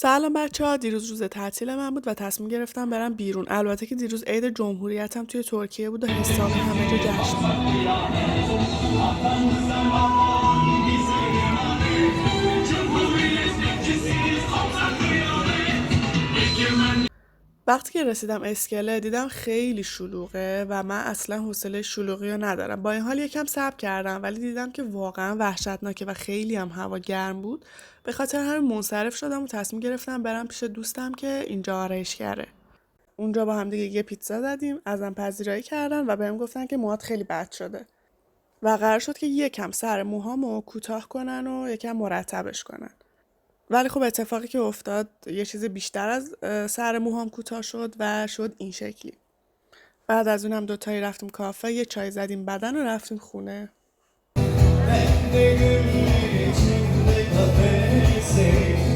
سلام بچه‌ها، دیروز روز تعطیل من بود و تصمیم گرفتم برم بیرون. البته که دیروز عید جمهوریتم توی ترکیه بود و حسابی همه جا جشن بود. وقتی که رسیدم اسکله دیدم خیلی شلوغه و من اصلا حوصله شلوغی رو ندارم. با این حال یکم صبر کردم ولی دیدم که واقعا وحشتناکه و خیلی هم هوا گرم بود. به خاطر همین منصرف شدم و تصمیم گرفتم برم پیش دوستم که اینجا آرایشگره. اونجا با هم دیگه یه پیتزا زدیم، ازم پذیرایی کردن و بهم گفتن که موهات خیلی بد شده و قرار شد که یکم سر موهامو کوتاه کنن و یکم مرتبش کنن. ولی خب اتفاقی که افتاد یه چیز بیشتر از سر موهام کوتاه شد و شد این شکلی. بعد از اونم دوتایی رفتیم کافه، یه چای زدیم بدن و رفتیم خونه. Ben de gül içinde kafesi